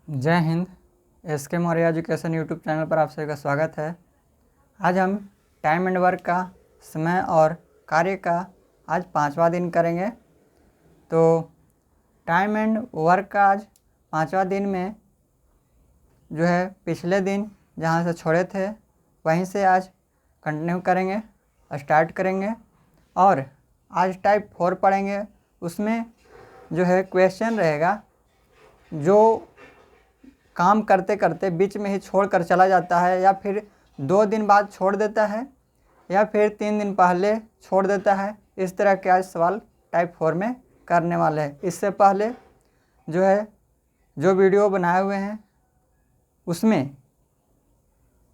जय Hind. SK Maurya education YouTube channel पर आप सभी का स्वागत है। आज हम टाइम एंड वर्क का समय और कार्य का आज 5वां दिन करेंगे। तो टाइम एंड वर्क का आज 5वां दिन में जो है पिछले दिन जहाँ से छोड़े थे वहीं से आज कंटिन्यू करेंगे, स्टार्ट करेंगे और आज टाइप 4 पढ़ेंगे। उसमें जो है क्वेश्चन रहेगा जो काम करते करते बीच में ही छोड़कर चला जाता है या फिर 2 दिन बाद छोड़ देता है या फिर 3 दिन पहले छोड़ देता है। इस तरह के आज सवाल टाइप 4 में करने वाले हैं। इससे पहले जो है जो वीडियो बनाए हुए हैं उसमें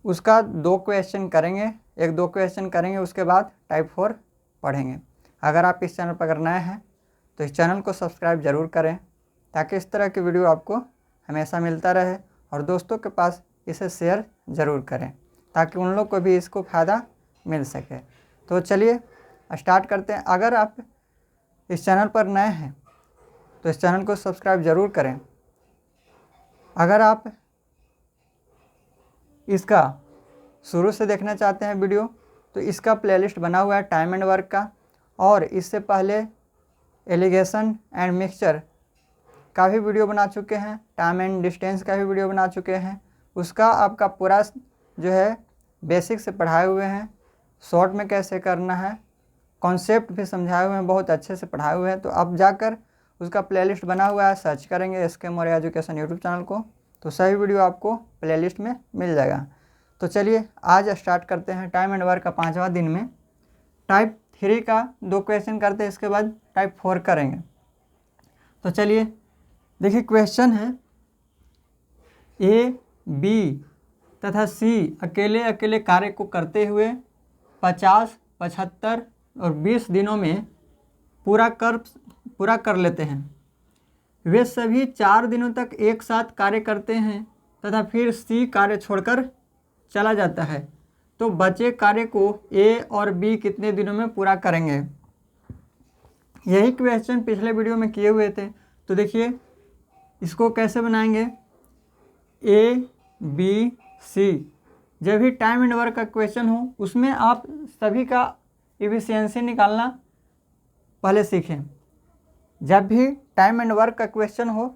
उसका 2 क्वेश्चन करेंगे, 1-2 क्वेश्चन करेंगे, उसके बाद टाइप 4 पढ़ेंगे। अगर आप इस चैनल पर अगर नए हैं तो इस चैनल को सब्सक्राइब ज़रूर करें ताकि इस तरह की वीडियो आपको हमेशा मिलता रहे और दोस्तों के पास इसे शेयर ज़रूर करें ताकि उन लोग को भी इसको फ़ायदा मिल सके। तो चलिए स्टार्ट करते हैं। अगर आप इस चैनल पर नए हैं तो इस चैनल को सब्सक्राइब ज़रूर करें। अगर आप इसका शुरू से देखना चाहते हैं वीडियो तो इसका प्लेलिस्ट बना हुआ है टाइम एंड वर्क का, और इससे पहले एलिगेशन एंड मिक्सचर का भी वीडियो बना चुके हैं, टाइम एंड डिस्टेंस का भी वीडियो बना चुके हैं। उसका आपका पूरा जो है बेसिक से पढ़ाए हुए हैं, शॉर्ट में कैसे करना है, कॉन्सेप्ट भी समझाए हुए हैं, बहुत अच्छे से पढ़ाए हुए हैं। तो आप जाकर उसका प्लेलिस्ट बना हुआ है, सर्च करेंगे SK Maurya education YouTube channel को तो सही वीडियो आपको प्लेलिस्ट में मिल जाएगा। तो चलिए आज स्टार्ट करते हैं टाइम एंड वर्क का 5वां दिन में। टाइप 3 का 2 क्वेश्चन करते हैं, इसके बाद टाइप 4 करेंगे। तो चलिए देखिए, क्वेश्चन है A, B तथा C अकेले अकेले कार्य को करते हुए 50, 75 और 20 दिनों में पूरा कर लेते हैं। वे सभी 4 दिनों तक एक साथ कार्य करते हैं तथा फिर C कार्य छोड़कर चला जाता है। तो बचे कार्य को A और B कितने दिनों में पूरा करेंगे? यही क्वेश्चन पिछले वीडियो में किए हुए थे। तो देखिए इसको कैसे बनाएंगे। A, B, C जब भी टाइम एंड वर्क का क्वेश्चन हो उसमें आप सभी का एफिशिएंसी निकालना पहले सीखें। जब भी टाइम एंड वर्क का क्वेश्चन हो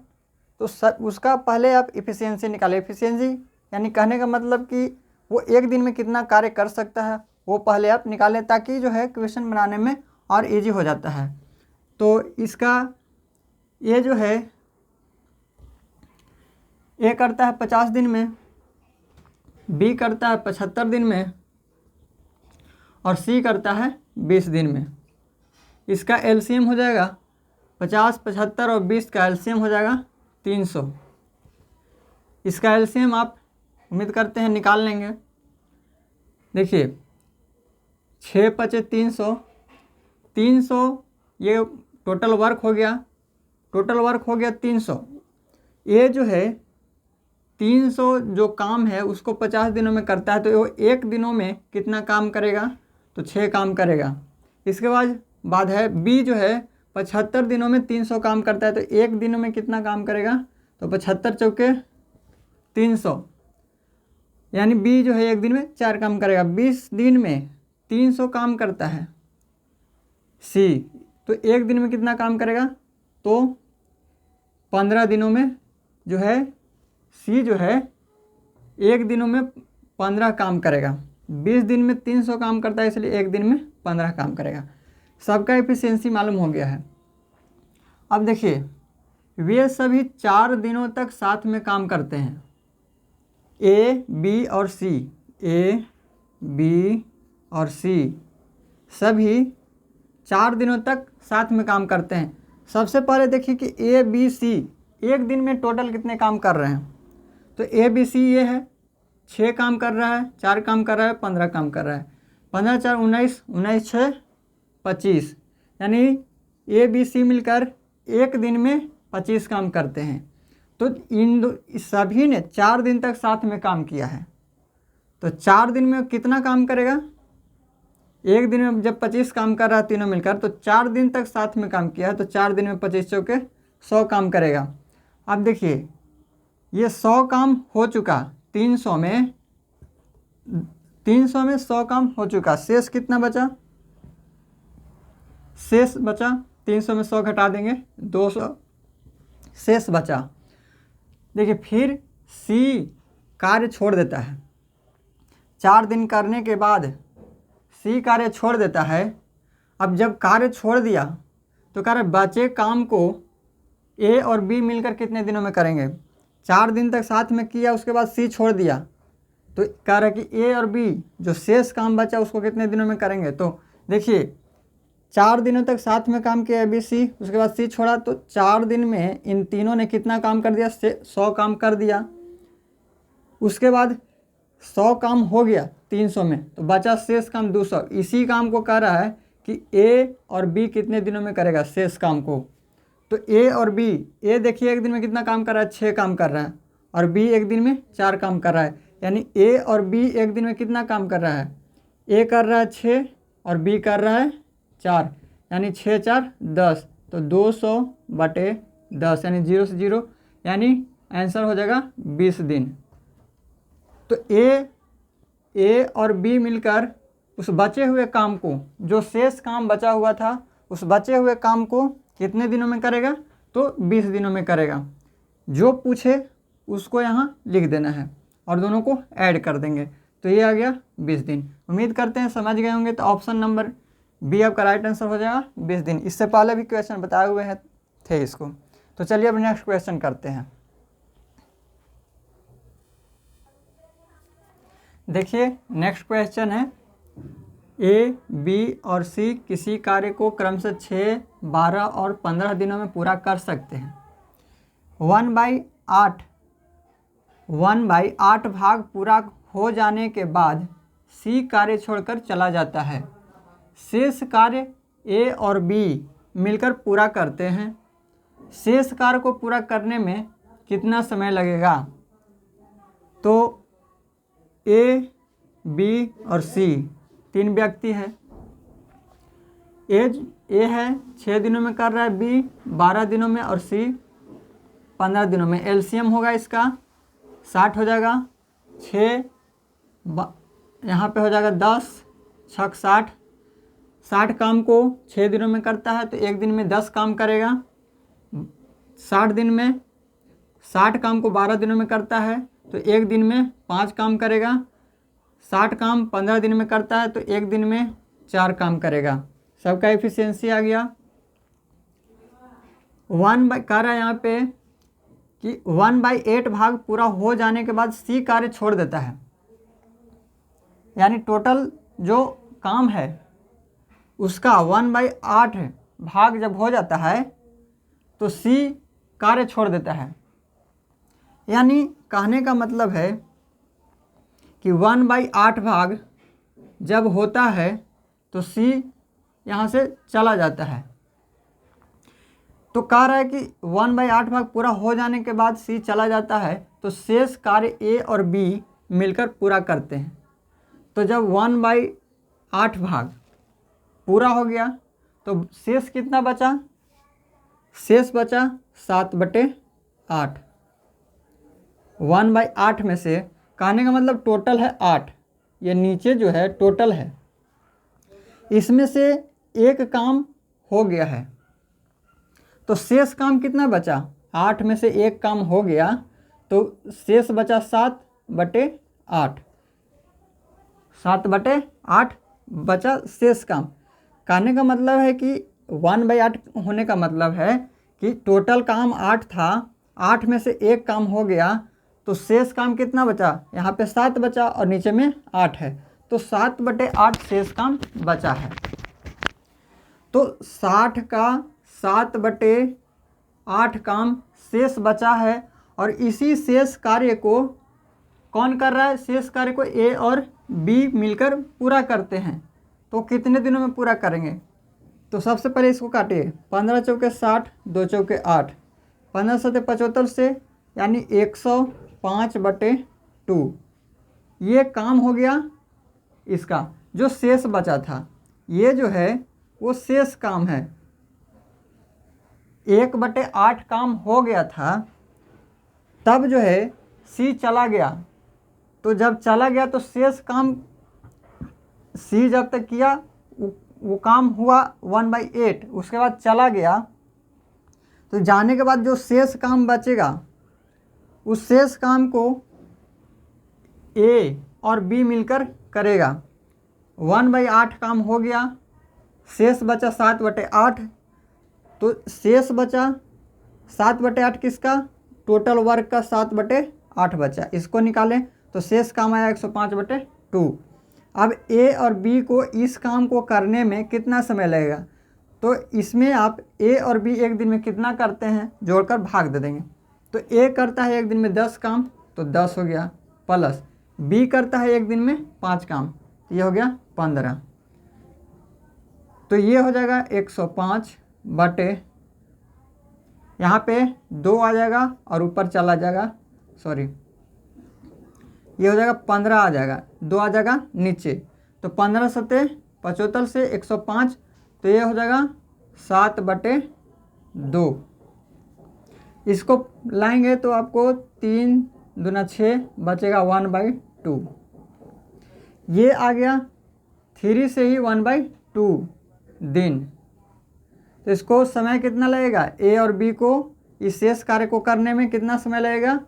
तो उसका पहले आप एफिशिएंसी निकालें। एफिशिएंसी यानी कहने का मतलब कि वो एक दिन में कितना कार्य कर सकता है वो पहले आप निकालें, ताकि जो है क्वेश्चन बनाने में और इजी हो जाता है। तो इसका ये जो है A करता है 50 दिन में, B करता है 75 दिन में और C करता है 20 दिन में। इसका एलसीएम हो जाएगा 50, 75 और 20 का एलसीएम हो जाएगा 300। इसका एलसीएम आप उम्मीद करते हैं निकाल लेंगे। देखिए 6 × 5 = 300, 300 ये टोटल वर्क हो गया, 300। ये जो है 300 जो काम है उसको 50 दिनों में करता है, तो वो 1 दिनों में कितना काम करेगा? तो 6 काम करेगा। इसके बाद है B जो है 75 दिनों में 300 काम करता है, तो 1 दिनों में कितना काम करेगा? तो 75 चौके 300, यानी B जो है 1 दिन में 4 काम करेगा। 20 दिन में 300 काम करता है C, तो 1 दिन में कितना काम करेगा? तो 15 दिनों में जो है C जो है 1 दिनों में 15 काम करेगा। 20 दिन में 300 काम करता है, इसलिए 1 दिन में 15 काम करेगा। सबका एफिशिएंसी मालूम हो गया है। अब देखिए वे सभी 4 दिनों तक साथ में काम करते हैं। A, B और C, A, B और C सभी 4 दिनों तक साथ में काम करते हैं। सबसे पहले देखिए कि A, B, C 1 दिन में टोटल कितने काम कर रहे हैं। तो A, B, C ये है 6 काम कर रहा है, 4 काम कर रहा है, 15 काम कर रहा है। 15 × 4 = 19, 19 × 6 = 25, यानी A, B, C मिलकर 1 दिन में 25 काम करते हैं। तो इन सभी ने 4 दिन तक साथ में काम किया है। तो 4 दिन में कितना काम करेगा? 1 दिन में जब 25 काम कर रहा है तीनों मिलकर, तो 4 दिन तक साथ में काम किया है, तो 4 दिन में 25 चौके 100 काम करेगा। अब देखिए ये 100 काम हो चुका, 300 में 100 काम हो चुका, शेष कितना बचा, शेष बचा 300 में 100 घटा देंगे 200 शेष बचा। देखिए फिर सी कार्य छोड़ देता है, 4 दिन करने के बाद सी कार्य छोड़ देता है। अब जब कार्य छोड़ दिया तो कह रहे बचे काम को ए और बी मिलकर कितने दिनों में करेंगे। 4 दिन तक साथ में किया, उसके बाद सी छोड़ दिया, तो कह रहा है कि ए और बी जो शेष काम बचा उसको कितने दिनों में करेंगे। तो देखिए 4 दिनों तक साथ में काम किया ए बी सी, उसके बाद सी छोड़ा, तो 4 दिन में इन तीनों ने कितना काम कर दिया, 100 काम कर दिया। उसके बाद 100 काम हो गया 300 में, तो बचा शेष काम 200। इसी काम को कह रहा है कि ए और बी कितने दिनों में करेगा शेष काम को। तो ए और बी, ए देखिए एक दिन में कितना काम कर रहा है, 6 काम कर रहा है, और बी एक दिन में 4 काम कर रहा है, यानी ए और बी एक दिन में कितना काम कर रहा है, ए कर रहा है 6 और बी कर रहा है 4, यानी 6 4 10, तो 200/10 यानी 0 से 0, यानी आंसर हो जाएगा 20 दिन। तो ए और बी मिलकर उस बचे हुए काम को, जो शेष काम बचा हुआ था, उस बचे हुए काम को कितने दिनों में करेगा, तो 20 दिनों में करेगा। जो पूछे उसको यहाँ लिख देना है और दोनों को ऐड कर देंगे, तो ये आ गया 20 दिन। उम्मीद करते हैं समझ गए होंगे। तो ऑप्शन नंबर बी आपका राइट आंसर हो जाएगा 20 दिन। इससे पहले भी क्वेश्चन बताए हुए हैं थे इसको। तो चलिए अब नेक्स्ट क्वेश्चन करते हैं। देखिए नेक्स्ट क्वेश्चन है, ए बी और सी किसी कार्य को क्रमशः 6, 12 और 15 दिनों में पूरा कर सकते हैं। 1/8 भाग पूरा हो जाने के बाद सी कार्य छोड़कर चला जाता है। शेष कार्य ए और बी मिलकर पूरा करते हैं। शेष कार्य को पूरा करने में कितना समय लगेगा। तो ए, बी और सी 3 व्यक्ति है। ए है 6 दिनों में कर रहा है, बी 12 दिनों में और सी 15 दिनों में। एलसीएम होगा इसका 60 हो जाएगा, 6 यहाँ पे हो जाएगा 10 6 60। 60 काम को 6 दिनों में करता है, तो एक दिन में 10 काम करेगा। 60 दिन में 60 काम को 12 दिनों में करता है, तो एक दिन में 5 काम करेगा। 60 काम 15 दिन में करता है, तो एक दिन में 4 काम करेगा। सबका एफिशिएंसी आ गया। कह रहा है यहाँ पे कि 1/8 भाग पूरा हो जाने के बाद सी कार्य छोड़ देता है, यानी टोटल जो काम है उसका 1/8 भाग जब हो जाता है तो सी कार्य छोड़ देता है। यानी कहने का मतलब है कि 1/8 भाग जब होता है तो सी यहाँ से चला जाता है। तो कह रहा है कि 1/8 भाग पूरा हो जाने के बाद सी चला जाता है, तो शेष कार्य ए और बी मिलकर पूरा करते हैं। तो जब 1/8 भाग पूरा हो गया तो शेष कितना बचा, शेष बचा 7/8। 1/8 में से कहने का मतलब टोटल है 8, ये नीचे जो है टोटल है, इसमें से एक काम हो गया है, तो शेष काम कितना बचा, 8 में से एक काम हो गया तो शेष बचा 7/8। 7/8 बचा शेष काम। कहने का मतलब है कि 1/8 होने का मतलब है कि टोटल काम 8 था, 8 में से एक काम हो गया तो शेष काम कितना बचा, यहाँ पे 7 बचा और नीचे में 8 है, तो 7/8 शेष काम बचा है। तो 60 का 7/8 काम शेष बचा है, और इसी शेष कार्य को कौन कर रहा है, शेष कार्य को ए और बी मिलकर पूरा करते हैं। तो कितने दिनों में पूरा करेंगे, तो सबसे पहले इसको काटिए, 15 चौके 60, 2 चौके 8, 15 7 75 से, यानी 105/2 ये काम हो गया इसका। जो शेष बचा था ये जो है वो शेष काम है। 1/8 काम हो गया था तब जो है सी चला गया, तो जब चला गया तो शेष काम सी जब तक किया वो काम हुआ 1/8, उसके बाद चला गया, तो जाने के बाद जो शेष काम बचेगा उस शेष काम को ए और बी मिलकर करेगा। 1/8 काम हो गया, शेष बचा 7/8, तो शेष बचा 7/8 किसका, टोटल वर्क का 7/8 बचा, इसको निकालें तो शेष काम आया 105/2। अब ए और बी को इस काम को करने में कितना समय लगेगा, तो इसमें आप ए और बी एक दिन में कितना करते हैं जोड़कर भाग दे देंगे। तो ए करता है एक दिन में 10 काम, तो 10 हो गया, प्लस बी करता है एक दिन में 5 काम, तो ये हो गया 15। तो ये हो जाएगा 105 बटे, यहाँ पे 2 आ जाएगा और ऊपर चला जाएगा, सॉरी ये हो जाएगा 15 आ जाएगा, 2 आ जाएगा नीचे, तो 15 सत्ते 75 से 105, तो ये हो जाएगा 7/2। इसको लाएंगे तो आपको 3 दूना 6 बचेगा 1/2। ये आ गया 3 से ही 1/2 दिन। तो इसको समय कितना लगेगा, ए और बी को इस शेष कार्य को करने में कितना समय लगेगा,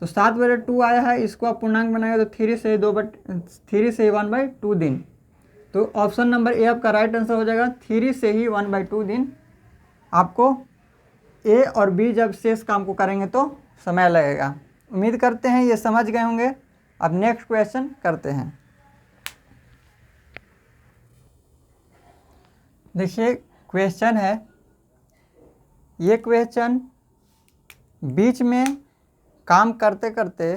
तो 7/2 आया है, इसको आप पूर्णांक बनाएंगे तो 3 से 1/2 दिन। तो ऑप्शन नंबर ए आपका राइट आंसर हो जाएगा, 3 से ही 1/2 दिन आपको ए और बी जब शेष काम को करेंगे तो समय लगेगा। उम्मीद करते हैं ये समझ गए होंगे। अब नेक्स्ट क्वेश्चन करते हैं। देखिए क्वेश्चन है, ये क्वेश्चन बीच में काम करते करते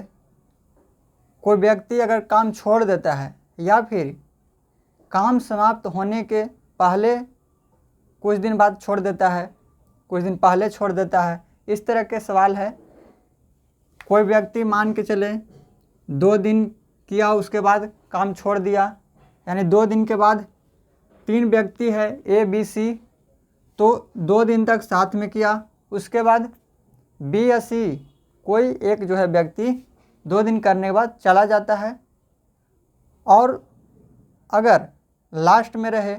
कोई व्यक्ति अगर काम छोड़ देता है या फिर काम समाप्त होने के पहले कुछ दिन बाद छोड़ देता है, कुछ दिन पहले छोड़ देता है, इस तरह के सवाल है। कोई व्यक्ति मान के चले 2 दिन किया उसके बाद काम छोड़ दिया, यानी 2 दिन के बाद 3 व्यक्ति है ए बी सी, तो 2 दिन तक साथ में किया, उसके बाद बी या सी कोई एक जो है व्यक्ति 2 दिन करने के बाद चला जाता है, और अगर लास्ट में रहे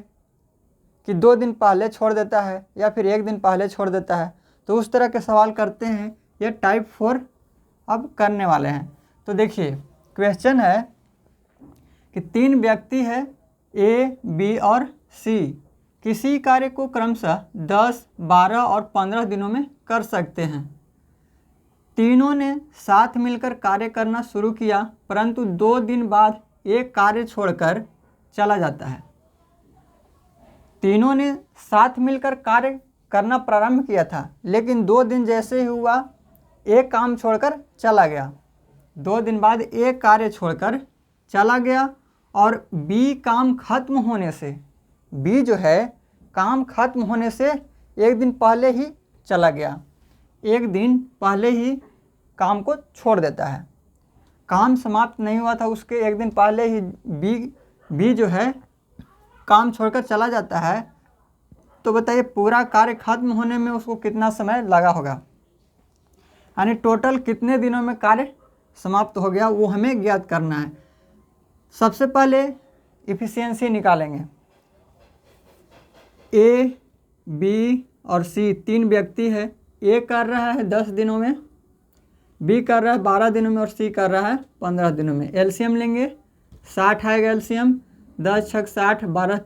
कि 2 दिन पहले छोड़ देता है या फिर 1 दिन पहले छोड़ देता है, तो उस तरह के सवाल करते हैं। ये टाइप 4 अब करने वाले हैं। तो देखिए क्वेश्चन है कि 3 व्यक्ति है ए बी और सी, किसी कार्य को क्रमशः 10, 12 और 15 दिनों में कर सकते हैं। तीनों ने साथ मिलकर कार्य करना शुरू किया, परंतु 2 दिन बाद एक कार्य छोड़कर चला जाता है। तीनों ने साथ मिलकर कार्य करना प्रारंभ किया था, लेकिन 2 दिन जैसे ही हुआ एक काम छोड़कर चला गया। 2 दिन बाद एक कार्य छोड़कर चला गया, और बी काम खत्म होने से, बी जो है काम खत्म होने से 1 दिन पहले ही चला गया, 1 दिन पहले ही काम को छोड़ देता है। काम समाप्त नहीं हुआ था उसके 1 दिन पहले ही बी जो है काम छोड़कर चला जाता है। तो बताइए पूरा कार्य खत्म होने में उसको कितना समय लगा होगा, यानी टोटल कितने दिनों में कार्य समाप्त हो गया, वो हमें ज्ञात करना है। सबसे पहले इफिशियंसी निकालेंगे। ए बी और सी 3 व्यक्ति है, ए कर रहा है 10 दिनों में, बी कर रहा है 12 दिनों में और सी कर रहा है 15 दिनों में। एलसीएम लेंगे, 60 आएगा एलसीएम, 10 छक 60, 12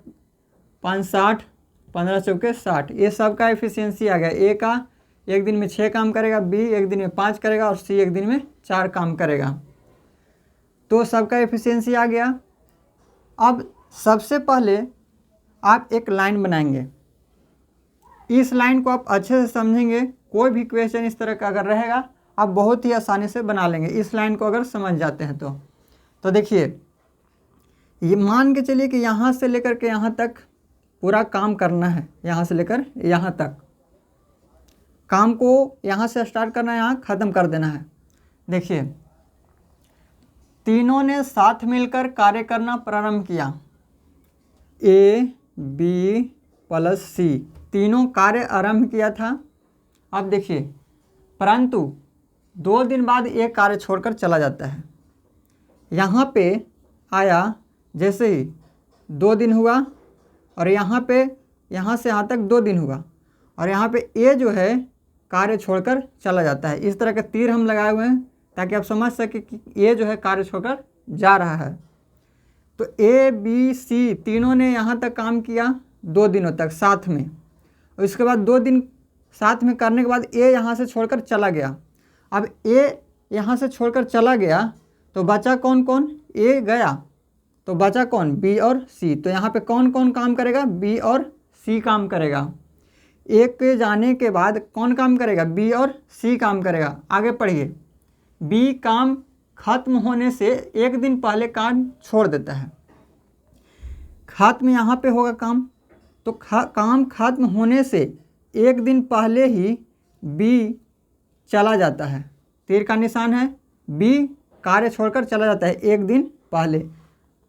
5 60, 15 चौके 60। ये सब का एफिशिएंसी आ गया। ए का 1 दिन में 6 काम करेगा, बी 1 दिन में 5 करेगा और सी 1 दिन में 4 काम करेगा। तो सबका एफिशिएंसी आ गया। अब सबसे पहले आप एक लाइन बनाएंगे। इस लाइन को आप अच्छे से समझेंगे, कोई भी क्वेश्चन इस तरह का अगर रहेगा आप बहुत ही आसानी से बना लेंगे इस लाइन को अगर समझ जाते हैं तो देखिए ये मान के चलिए कि यहाँ से लेकर के यहाँ तक पूरा काम करना है, यहाँ से लेकर यहाँ तक काम को यहाँ से स्टार्ट करना है, यहाँ ख़त्म कर देना है। देखिए तीनों ने साथ मिलकर कार्य करना प्रारंभ किया, ए बी प्लस सी तीनों कार्य आरंभ किया था। अब देखिए परंतु 2 दिन बाद ये कार्य छोड़कर चला जाता है। यहाँ पे आया, जैसे ही 2 दिन हुआ और यहाँ पे यहाँ से यहाँ तक 2 दिन हुआ और यहाँ पे ये जो है कार्य छोड़कर चला जाता है। इस तरह के तीर हम लगाए हुए हैं ताकि आप समझ सकें कि ये जो है कार्य छोड़कर जा रहा है। तो ए बी सी तीनों ने यहाँ तक काम किया 2 दिनों तक साथ में, और इसके बाद 2 दिन साथ में करने के बाद ए यहाँ से छोड़कर चला गया। अब ए यहाँ से छोड़कर चला गया तो बचा कौन कौन? ए गया तो बचा कौन? बी और सी। तो यहाँ पे कौन कौन काम करेगा? बी और सी काम करेगा। ए के जाने के बाद कौन काम करेगा? बी और सी काम करेगा। आगे पढ़िए। बी काम खत्म होने से 1 दिन पहले काम छोड़ देता है। खत्म यहाँ पे होगा काम, तो काम खत्म होने से 1 दिन पहले ही बी चला जाता है। तीर का निशान है, बी कार्य छोड़कर चला जाता है 1 दिन पहले।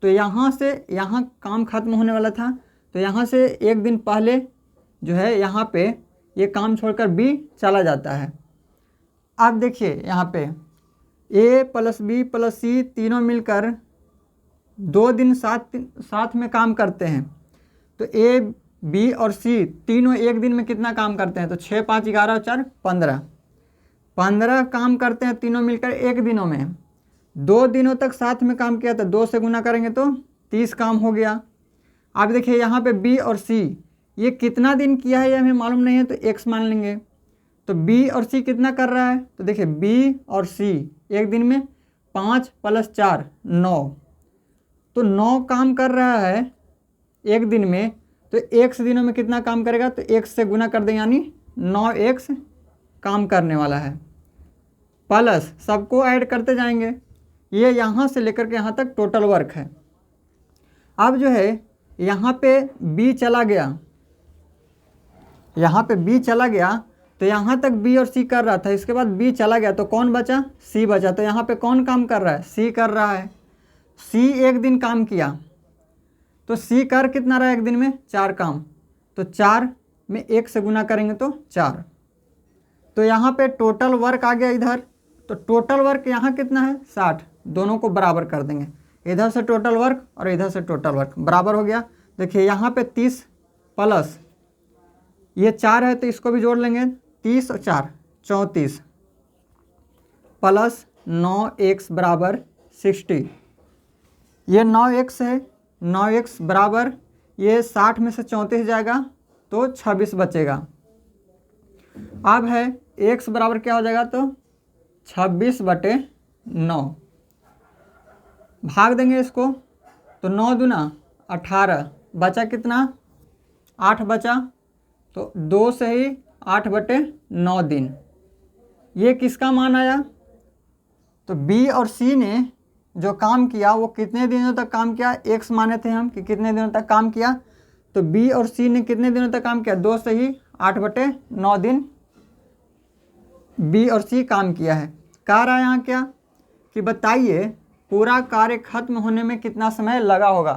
तो यहाँ से यहाँ काम खत्म होने वाला था, तो यहाँ से 1 दिन पहले जो है यहाँ पे ये काम छोड़कर बी चला जाता है। अब देखिए यहाँ पे ए प्लस बी प्लस सी तीनों मिलकर 2 दिन साथ में काम करते हैं। तो ए बी और सी तीनों 1 दिन में कितना काम करते हैं? तो 6 5 11 और 4 15 काम करते हैं तीनों मिलकर 1 दिनों में। 2 दिनों तक साथ में काम किया तो 2 से गुना करेंगे तो 30 काम हो गया। अब देखिए यहाँ पे बी और सी ये कितना दिन किया है ये हमें मालूम नहीं है, तो x मान लेंगे। तो बी और सी कितना कर रहा है? तो देखिए बी और सी 1 दिन में 5 + 4 9, तो 9 काम कर रहा है 1 दिन में। तो x दिनों में कितना काम करेगा? तो x से गुना कर दें, यानी 9x काम करने वाला है। प्लस सबको ऐड करते जाएंगे, ये यहाँ से लेकर के यहाँ तक टोटल वर्क है। अब जो है यहाँ पे बी चला गया, यहाँ पे बी चला गया तो यहाँ तक बी और सी कर रहा था, इसके बाद बी चला गया तो कौन बचा? सी बचा। तो यहाँ पे कौन काम कर रहा है? सी कर रहा है। सी 1 दिन काम किया, तो सी कर कितना रहा 1 दिन में? 4 काम। तो 4 में 1 से गुना करेंगे तो 4। तो यहाँ पे टोटल वर्क आ गया इधर। तो टोटल वर्क यहाँ कितना है? 60। दोनों को बराबर कर देंगे, इधर से टोटल वर्क और इधर से टोटल वर्क बराबर हो गया। देखिए यहाँ पे 30 प्लस ये 4 है तो इसको भी जोड़ लेंगे, 30 और 4 34 प्लस 9x बराबर 60। ये 9x है, 9x बराबर ये 60 में से 34 जाएगा तो 26 बचेगा। अब है x बराबर क्या हो जाएगा? तो 26/9 भाग देंगे इसको, तो 9 दूना 18, बचा कितना? 8 बचा। तो 2 से ही 8/9 दिन। ये किसका मान आया? तो बी और सी ने जो काम किया वो कितने दिनों तक काम किया? x माने थे हम कि कितने दिनों तक काम किया। तो बी और सी ने कितने दिनों तक काम किया? 2 से ही 8/9 दिन बी और सी काम किया है। कह रहा है यहाँ क्या कि बताइए पूरा कार्य खत्म होने में कितना समय लगा होगा।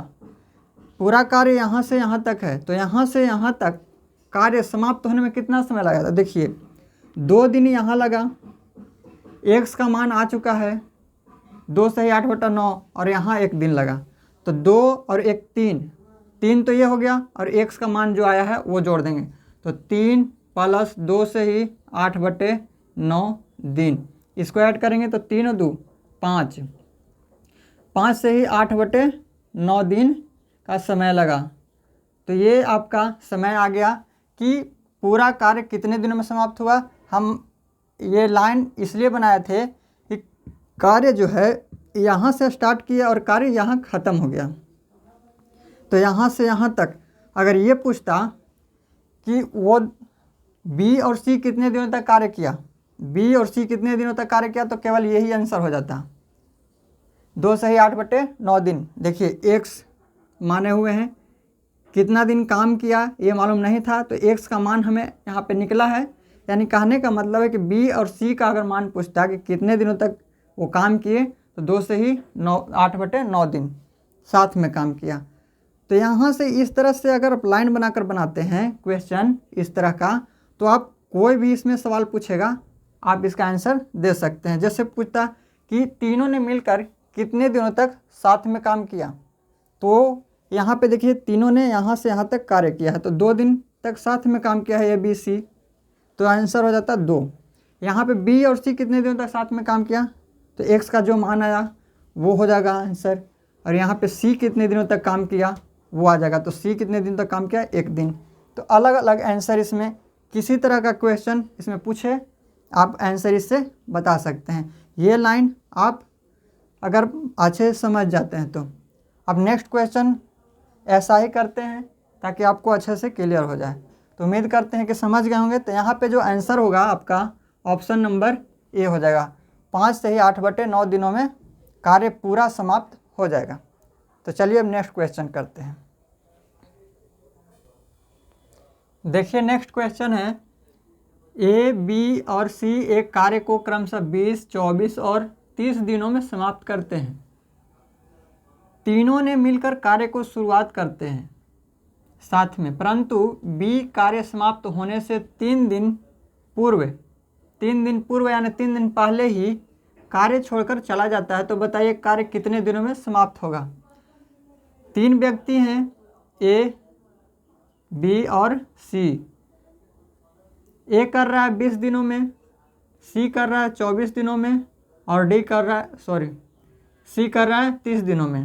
पूरा कार्य यहाँ से यहाँ तक है, तो यहाँ से यहाँ तक कार्य समाप्त होने में कितना समय लगा? तो देखिए 2 दिन यहाँ लगा, x का मान आ चुका है 2 से ही 8/9 और यहाँ 1 दिन लगा। तो 2 और 1 3 तो ये हो गया और x का मान जो आया है वो जोड़ देंगे। तो 3 प्लस 2 से ही 8/9 दिन, इसको ऐड करेंगे तो 3 और 2 5, 5 से ही 8/9 दिन का समय लगा। तो ये आपका समय आ गया कि पूरा कार्य कितने दिनों में समाप्त हुआ। हम ये लाइन इसलिए बनाए थे कि कार्य जो है यहाँ से स्टार्ट किया और कार्य यहाँ ख़त्म हो गया। तो यहाँ से यहाँ तक अगर ये पूछता कि वो बी और सी कितने दिनों तक कार्य किया, बी और सी कितने दिनों तक कार्य किया, तो केवल यही आंसर हो जाता। 2 से ही 8/9 दिन। देखिए x माने हुए हैं, कितना दिन काम किया ये मालूम नहीं था, तो x का मान हमें यहाँ पे निकला है। यानी कहने का मतलब है कि b और c का अगर मान पूछता कि कितने दिनों तक वो काम किए, तो 2 से ही 8/9 दिन साथ में काम किया। तो यहाँ से इस तरह से अगर आप लाइन बनाकर बनाते हैं क्वेश्चन इस तरह का, तो आप कोई भी इसमें सवाल पूछेगा आप इसका आंसर दे सकते हैं। जैसे पूछता कि तीनों ने मिलकर कितने दिनों तक साथ में काम किया, तो यहाँ पे देखिए तीनों ने यहाँ से यहाँ तक कार्य किया है, तो 2 दिन तक साथ में काम किया है A B C, तो आंसर हो जाता है 2। यहाँ पे B और C कितने दिनों तक साथ में काम किया, तो X का जो मान आया वो हो जाएगा आंसर। और यहाँ पे C कितने दिनों तक काम किया वो आ जाएगा, तो C कितने दिन तक काम किया, 1 दिन। तो अलग अलग आंसर इसमें, किसी तरह का क्वेश्चन इसमें पूछे आप आंसर इससे बता सकते हैं। ये लाइन आप अगर अच्छे से समझ जाते हैं तो। अब नेक्स्ट क्वेश्चन ऐसा ही करते हैं ताकि आपको अच्छे से क्लियर हो जाए। तो उम्मीद करते हैं कि समझ गए होंगे। तो यहाँ पे जो आंसर होगा आपका ऑप्शन नंबर ए हो जाएगा। 5 से ही 8/9 दिनों में कार्य पूरा समाप्त हो जाएगा। तो चलिए अब नेक्स्ट क्वेश्चन करते हैं। देखिए नेक्स्ट क्वेश्चन है, ए, बी और सी एक कार्य को क्रमशः 20, 24 और 30 दिनों में समाप्त करते हैं। तीनों ने मिलकर कार्य को शुरुआत करते हैं साथ में, परंतु बी कार्य समाप्त होने से 3 दिन पूर्व यानी 3 दिन पहले ही कार्य छोड़कर चला जाता है। तो बताइए कार्य कितने दिनों में समाप्त होगा। 3 व्यक्ति हैं, ए, बी और सी। ए कर रहा है 20 दिनों में, सी कर रहा है 24 दिनों में और सी कर रहा है 30 दिनों में।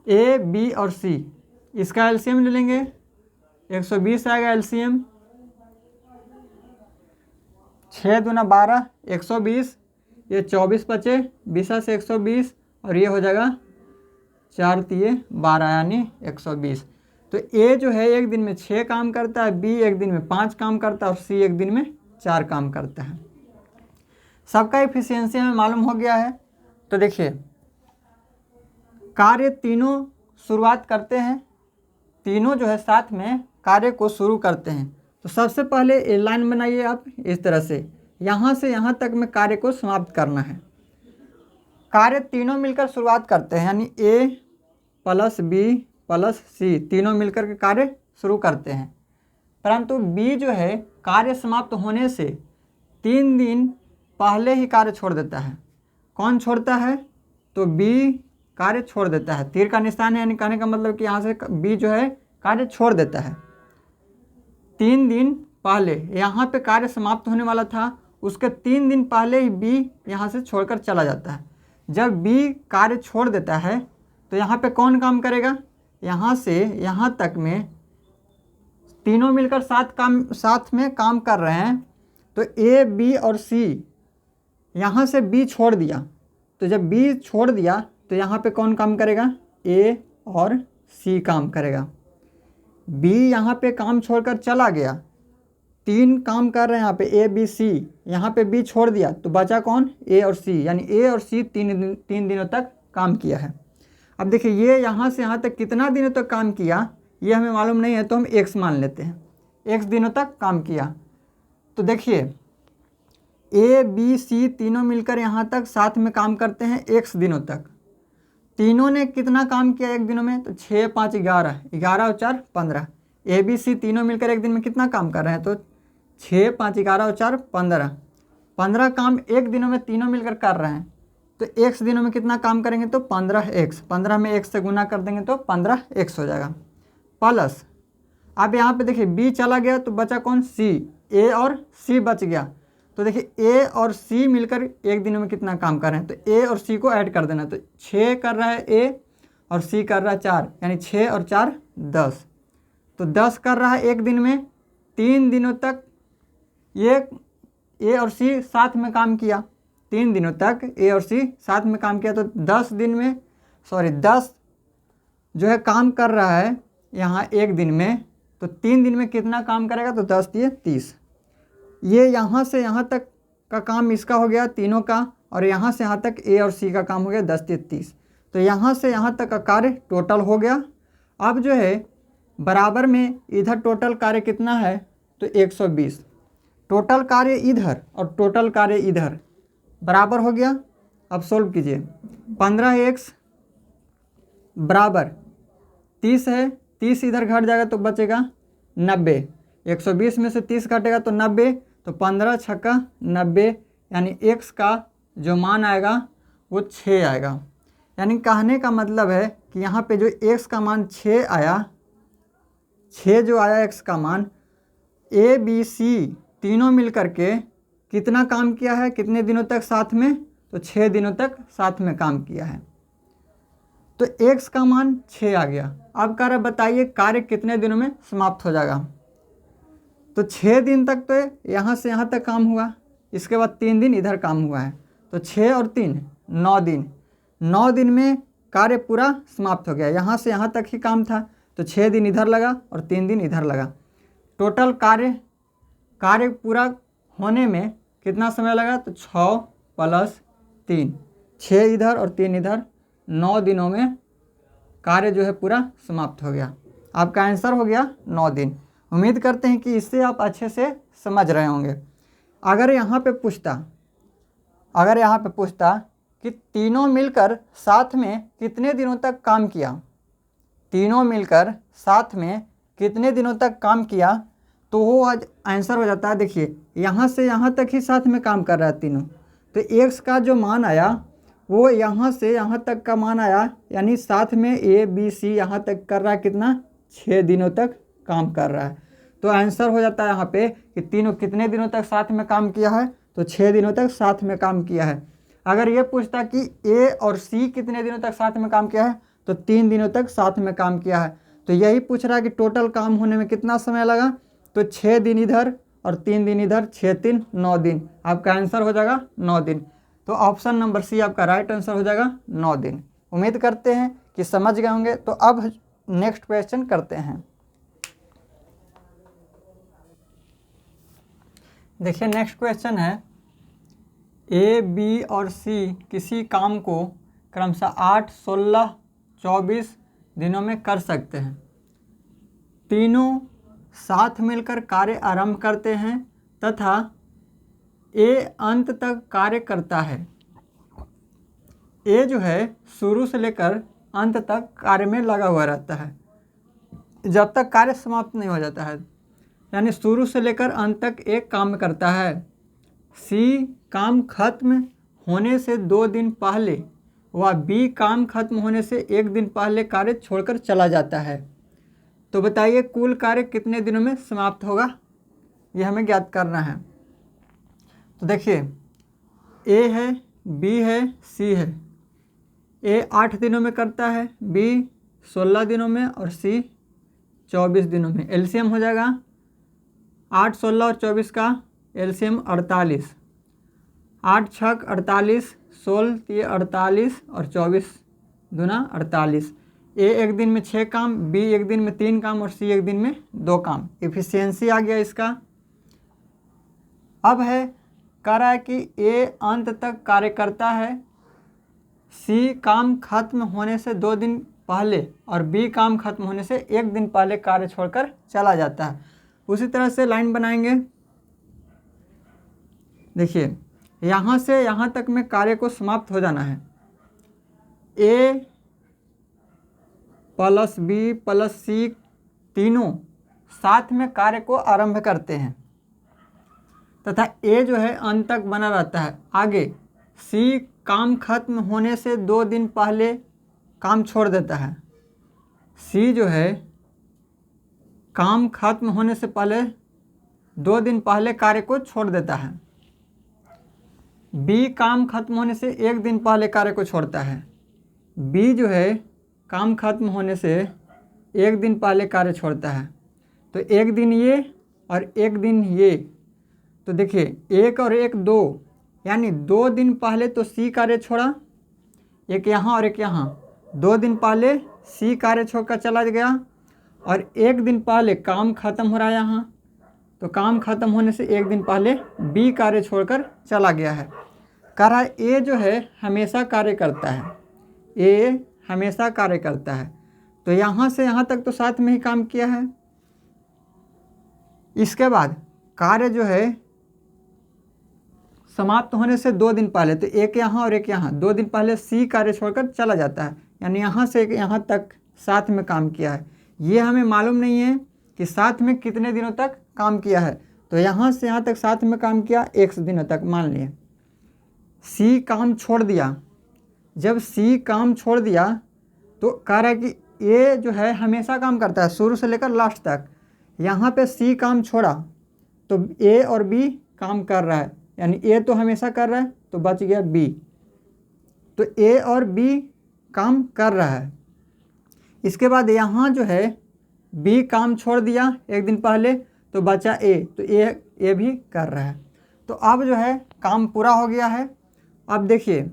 ए, बी और सी, इसका एलसीएम ले लेंगे, 120 आएगा एलसीएम। 6 दूना 12, 120, ये 24 बचे, 20 से 120 और ये हो जाएगा 4 तिये 12 यानी 120। तो ए जो है एक दिन में 6 काम करता है, बी एक दिन में 5 काम करता है और सी एक दिन में 4 काम करता है। सबका एफिशिएंसी हमें मालूम हो गया है। तो देखिए कार्य तीनों शुरुआत करते हैं, तीनों जो है साथ में कार्य को शुरू करते हैं। तो सबसे पहले ए लाइन बनाइए आप इस तरह से, यहाँ से यहाँ तक में कार्य को समाप्त करना है। कार्य तीनों मिलकर शुरुआत करते हैं, यानी ए प्लस बी प्लस सी तीनों मिलकर के कार्य शुरू करते हैं, परंतु बी जो है कार्य समाप्त होने से 3 दिन पहले ही कार्य छोड़ देता है। कौन छोड़ता है, तो बी कार्य छोड़ देता है। तीर का निशान है, यानी कहने का मतलब कि यहाँ से बी जो है कार्य छोड़ देता है। 3 दिन पहले यहाँ पे कार्य समाप्त होने वाला था, उसके 3 दिन पहले ही बी यहाँ से छोड़कर चला जाता है। जब बी कार्य छोड़ देता है तो यहाँ पे कौन काम करेगा, यहाँ से यहाँ तक में तीनों मिलकर साथ में काम कर रहे हैं। तो ए, बी और सी, यहाँ से बी छोड़ दिया, तो जब बी छोड़ दिया तो यहाँ पे कौन काम करेगा, ए और सी काम करेगा। बी यहाँ पे काम छोड़कर चला गया, 3 काम कर रहे हैं यहाँ पे ए, बी, सी, यहाँ पे बी छोड़ दिया तो बचा कौन, ए और सी, यानी ए और सी 3 दिनों तक काम किया है। अब देखिए ये यहाँ से यहाँ तक कितना दिनों तक काम किया ये हमें मालूम नहीं है, तो हम x मान लेते हैं, x दिनों तक काम किया। तो देखिए ए, बी, सी तीनों मिलकर यहाँ तक साथ में काम करते हैं x दिनों तक। तीनों ने कितना काम किया एक दिनों में, तो 6, 5, 11, 11 और 4 15। ए, बी, सी तीनों मिलकर एक दिन में कितना काम कर रहे हैं, तो 6, 5, 11 और 4 15। 15 काम एक दिनों में तीनों मिलकर कर रहे हैं, तो x दिनों में कितना काम करेंगे, तो 15x। 15 में x से गुना कर देंगे तो 15x हो जाएगा। प्लस अब यहाँ पे देखिए b चला गया तो बचा कौन, c, a और c बच गया। तो देखिए a और c मिलकर एक दिनों में कितना काम कर रहे हैं, तो a और c को ऐड कर देना। तो 6 कर रहा है a और c कर रहा है 4, यानी 6 और 4 10। तो 10 कर रहा है एक दिन में। 3 दिनों तक ये a और c साथ में काम किया, 3 दिनों तक ए और सी साथ में काम किया। तो 10 जो है काम कर रहा है यहाँ एक दिन में, तो 3 दिन में कितना काम करेगा, तो 10 दिए 30। ये यहाँ से यहाँ तक का काम इसका हो गया तीनों का, और यहाँ से यहाँ तक ए और सी का काम हो गया 10 दिए 30। तो यहाँ से यहाँ तक का कार्य टोटल हो गया। अब जो है बराबर में इधर टोटल कार्य कितना है, तो 120। टोटल कार्य इधर और टोटल कार्य इधर बराबर हो गया। अब सोल्व कीजिए, 15x बराबर 30 है, 30 इधर घट जाएगा तो बचेगा 90। 120 में से 30 घटेगा तो 90, तो 15 छक्का 90, यानी x का जो मान आएगा वो 6 आएगा। यानी कहने का मतलब है कि यहाँ पे जो x का मान 6 आया, 6 जो आया x का मान, A B C तीनों मिल करके कितना काम किया है, कितने दिनों तक साथ में, तो 6 दिनों तक साथ में काम किया है। तो x का मान 6 आ गया। अब कह रहा बताइए कार्य कितने दिनों में समाप्त हो जाएगा। तो 6 दिन तक तो यहाँ से यहाँ तक काम हुआ, इसके बाद 3 दिन इधर काम हुआ है, तो 6 और 3 9 दिन। 9 दिन में कार्य पूरा समाप्त हो गया। यहाँ से यहाँ तक ही काम था, तो 6 दिन इधर लगा और 3 दिन इधर लगा। टोटल कार्य पूरा होने में कितना समय लगा, तो 6 + 3, 6 इधर और 3 इधर, 9 दिनों में कार्य जो है पूरा समाप्त हो गया। आपका आंसर हो गया 9 दिन। उम्मीद करते हैं कि इससे आप अच्छे से समझ रहे होंगे। अगर यहाँ पे पूछता कि तीनों मिलकर साथ में कितने दिनों तक काम किया, तीनों मिलकर साथ में कितने दिनों तक काम किया, तो वो आज आंसर हो जाता है। देखिए यहाँ से यहाँ तक ही साथ में काम कर रहा है तीनों, तो x का जो मान आया वो यहाँ से यहाँ तक का मान आया, यानी साथ में A B C यहाँ तक कर रहा है, कितना 6 दिनों तक काम कर रहा है। तो आंसर हो जाता है यहाँ पे कि तीनों कितने दिनों तक साथ में काम किया है, तो 6 दिनों तक साथ में काम किया है। अगर ये पूछता कि A और C कितने दिनों तक साथ में काम किया है, तो 3 दिनों तक साथ में काम किया है। तो यही पूछ रहा है कि टोटल काम होने में कितना समय लगा, तो 6 दिन इधर और 3 दिन इधर, 6 3 9 दिन। आपका आंसर हो जाएगा 9 दिन। तो ऑप्शन नंबर सी आपका राइट आंसर हो जाएगा 9 दिन। उम्मीद करते हैं कि समझ गए होंगे। तो अब नेक्स्ट क्वेश्चन करते हैं। देखिए नेक्स्ट क्वेश्चन है, A, B और C किसी काम को क्रमशः 8, 16, 24 दिनों में कर सकते हैं। तीनों साथ मिलकर कार्य आरंभ करते हैं तथा A अंत तक कार्य करता है। A जो है शुरू से लेकर अंत तक कार्य में लगा हुआ रहता है, जब तक कार्य समाप्त नहीं हो जाता है, यानी शुरू से लेकर अंत तक एक काम करता है। C काम खत्म होने से 2 दिन पहले व B काम खत्म होने से 1 दिन पहले कार्य छोड़कर चला जाता है। तो बताइए कुल कार्य कितने दिनों में समाप्त होगा, ये हमें ज्ञात करना है। तो देखिए A है, B है, C है। A 8 दिनों में करता है, B 16 दिनों में और C 24 दिनों में। एलसीएम हो जाएगा 8, 16 और 24 का एलसीएम 48। 8 छक 48, 16 ये 48 और 24 दूना 48। A एक दिन में 6 काम, B एक दिन में 3 काम और C एक दिन में 2 काम। इफिशियंसी आ गया इसका। अब है कह रहा है कि A अंत तक कार्य करता है, C काम खत्म होने से 2 दिन पहले और B काम खत्म होने से 1 दिन पहले कार्य छोड़कर चला जाता है। उसी तरह से लाइन बनाएंगे। देखिए यहाँ से यहाँ तक में कार्य को समाप्त हो जाना है। A plus B plus C तीनों साथ में कार्य को आरंभ करते हैं तथा A जो है अंत तक बना रहता है। आगे C काम खत्म होने से 2 दिन पहले काम छोड़ देता है। C जो है काम खत्म होने से पहले 2 दिन पहले कार्य को छोड़ देता है। B काम खत्म होने से 1 दिन पहले कार्य को छोड़ता है। B जो है काम खत्म होने से 1 दिन पहले कार्य छोड़ता है। तो 1 दिन ये और 1 दिन ये, तो देखिए 1 और 1 2, यानी 2 दिन पहले तो C कार्य छोड़ा, एक यहाँ और एक यहाँ। 2 दिन पहले C कार्य छोड़कर चला गया और 1 दिन पहले काम खत्म हो रहा है यहाँ, तो काम खत्म होने से 1 दिन पहले B कार्य छोड़कर चला गया है। कह रहा है A जो है हमेशा कार्य करता है, A हमेशा कार्य करता है। तो यहाँ से यहाँ तक तो साथ में ही काम किया है। इसके बाद कार्य जो है समाप्त होने से 2 दिन पहले, तो एक यहाँ और एक यहाँ, 2 दिन पहले C कार्य छोड़कर चला जाता है, यानी यहाँ से यहाँ तक साथ में काम किया है। ये हमें मालूम नहीं है कि साथ में कितने दिनों तक काम किया है। तो यहाँ से यहाँ तक साथ में काम किया x दिनों तक मान लिए। C काम छोड़ दिया, जब C काम छोड़ दिया तो कह रहा है कि A जो है हमेशा काम करता है शुरू से लेकर लास्ट तक। यहाँ पे C काम छोड़ा तो A और B काम कर रहा है, यानी A तो हमेशा कर रहा है तो बच गया B। तो A और B काम कर रहा है। इसके बाद यहाँ जो है B काम छोड़ दिया एक दिन पहले तो बचा A, तो A भी कर रहा है। तो अब जो है काम पूरा हो गया है। अब देखिए